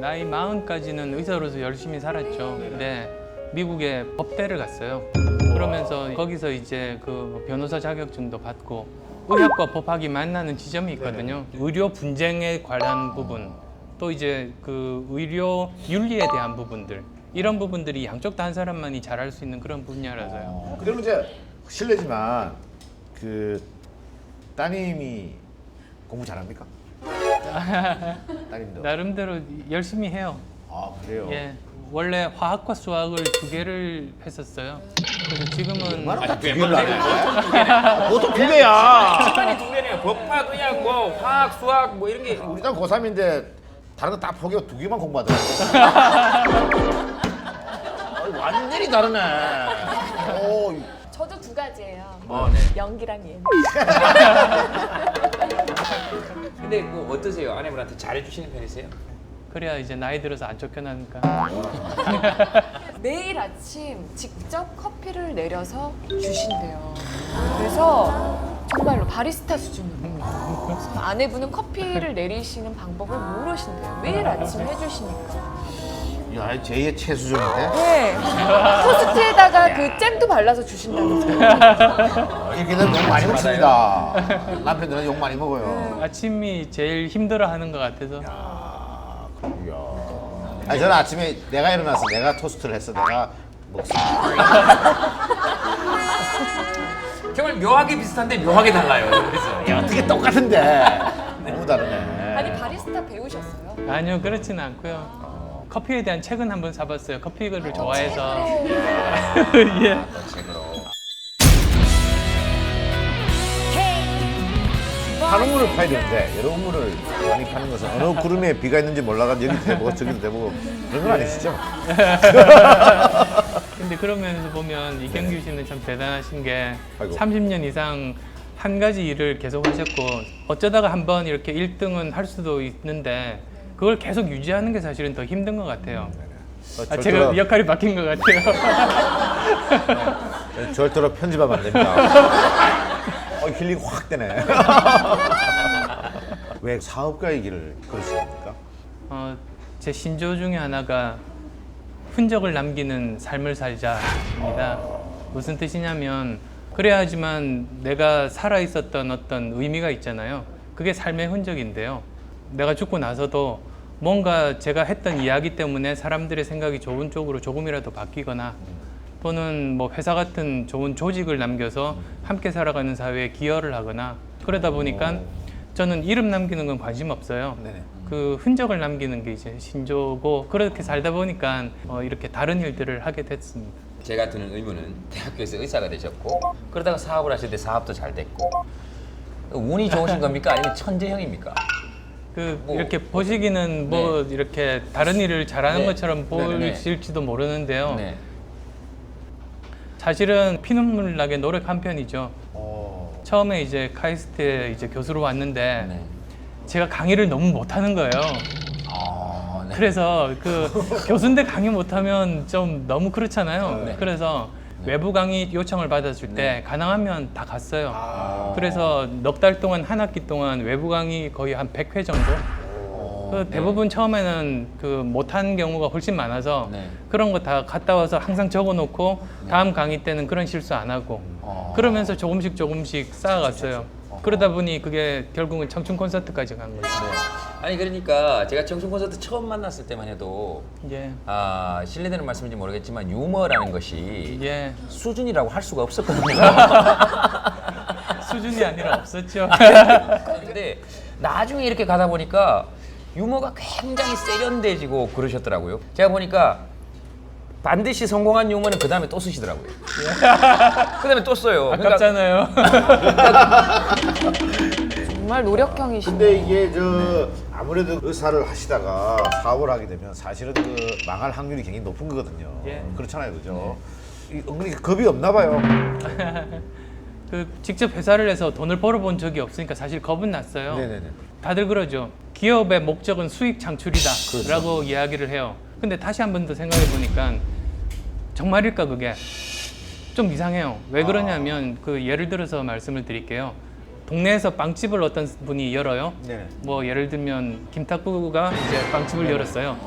나이 40까지는 의사로서 열심히 살았죠. 근데 미국에 법대를 갔어요. 그러면서 거기서 이제 그 변호사 자격증도 받고 의학과 법학이 만나는 지점이 있거든요. 의료 분쟁에 관한 부분, 또 이제 그 의료 윤리에 대한 부분들, 이런 부분들이 양쪽 다 한 사람만이 잘할 수 있는 그런 분야라서요. 그러면 이제 실례지만 그 따님이 공부 잘합니까? 따님도. 나름대로 열심히 해요. 아 그래요? 예. 원래 화학과 수학을 2개를 했었어요. 그래서 지금은 얼마나 두 개를 하네? 보통 2개야. 시간이 2개네요. 법학, 의학, 뭐 화학, 수학 뭐 이런 게. 우리 딸 고3인데 다른 거 다 포기하고 2개만 공부하더라고. 완전히 다르네. 오, 저도 2가지예요. 네. 연기랑 예능. 근데 뭐 어떠세요? 아내분한테 잘해주시는 편이세요? 그래야 이제 나이 들어서 안 쫓겨나니까. 매일 아침 직접 커피를 내려서 주신대요. 그래서 정말로 바리스타 수준으로. 아내분은 커피를 내리시는 방법을 모르신대요. 매일 아침 해주시니까. 야, 제2의 최수종인데? 네. 토스트에다가 그 잼도 발라서 주신다면서요. 이렇게 되면 욕 많이 먹습니다. 남편들은 욕 많이 먹어요. 아침이 제일 힘들어하는 것 같아서. 이야. 아니 저는 아침에 내가 일어나서 내가 토스트를 했어. 내가 먹습니다. 정말 묘하게 비슷한데 묘하게 달라요. 그래서 야, 어떻게 똑같은데? 너무 다르네. 아니 바리스타 배우셨어요? 아니요, 그렇지는 않고요. 커피에 대한 책은 한번 사봤어요. 커피를 좋아해서. 예. 한 우물을 파야 되는데 여러 우물을 많이 파는 것은 어느 구름에 비가 있는지 몰라가지고 여기도 대보고 저기도 대보고 그런 건 아니시죠? 근데 그런 면에서 보면 이경규 씨는 참 대단하신 게 아이고. 30년 이상 한 가지 일을 계속 하셨고 어쩌다가 한번 이렇게 1등은 할 수도 있는데 그걸 계속 유지하는 게 사실은 더 힘든 것 같아요. 제가 역할이 바뀐 것 같아요. 절대로 편집하면 안 됩니다. 힐링 확 되네. 왜 사업가의 길을 걸으십니까? 제 신조 중에 하나가 흔적을 남기는 삶을 살자입니다. 무슨 뜻이냐면 그래야지만 내가 살아있었던 어떤 의미가 있잖아요. 그게 삶의 흔적인데요. 내가 죽고 나서도 뭔가 제가 했던 이야기 때문에 사람들의 생각이 좋은 쪽으로 조금이라도 바뀌거나 또는 뭐 회사 같은 좋은 조직을 남겨서 함께 살아가는 사회에 기여를 하거나 그러다 보니까 저는 이름 남기는 건 관심 없어요. 네네. 그 흔적을 남기는 게 이제 신조고 그렇게 살다 보니까 이렇게 다른 일들을 하게 됐습니다. 제가 드는 의문은 대학교에서 의사가 되셨고 그러다가 사업을 하실 때 사업도 잘 됐고 운이 좋으신 겁니까? 아니면 천재형입니까? 뭐, 이렇게 보시기는 뭐 이렇게 다른 일을 잘하는 네. 것처럼 네네네. 보일지도 모르는데요. 네. 사실은 피눈물 나게 노력한 편이죠. 처음에 이제 카이스트에 이제 교수로 왔는데 네. 제가 강의를 너무 못하는 거예요. 네. 그래서 그 교수인데 강의 못하면 좀 너무 그렇잖아요. 네. 그래서 외부 강의 요청을 받았을 때 가능하면 다 갔어요. 그래서 넉 달 동안 한 학기 동안 외부 강의 거의 한 100회 정도. 그 대부분 처음에는 그 못한 경우가 훨씬 많아서 네. 그런 거 다 갔다 와서 항상 적어놓고 다음 강의 때는 그런 실수 안 하고 그러면서 조금씩 쌓아갔어요. 그러다 보니 그게 결국은 청춘 콘서트까지 간 거죠. 아니 그러니까 제가 청춘 콘서트 처음 만났을 때만 해도 예, 실례되는 말씀인지 모르겠지만 유머라는 것이 예. 수준이라고 할 수가 없었거든요. 수준이 아니라 없었죠. 근데 나중에 이렇게 가다 보니까 유머가 굉장히 세련돼지고 그러셨더라고요. 제가 보니까 반드시 성공한 유머는 그 다음에 또 쓰시더라고요. 그 다음에 또 써요. 아깝잖아요. 정말 노력형이시네. 근데 이게 아무래도 의사를 하시다가 사업을 하게 되면 사실은 그 망할 확률이 굉장히 높은 거거든요. 예. 그렇잖아요, 그죠? 은근히 겁이 없나 봐요. 직접 회사를 해서 돈을 벌어본 적이 없으니까 사실 겁은 났어요. 네네네. 다들 그러죠. 기업의 목적은 수익 창출이다 라고 이야기를 해요. 근데 다시 한 번 더 생각해 보니까 정말일까 그게 좀 이상해요. 왜 그러냐면 그 예를 들어서 말씀을 드릴게요. 동네에서 빵집을 어떤 분이 열어요. 네. 뭐 예를 들면 김탁구가 이제 빵집을 열었어요.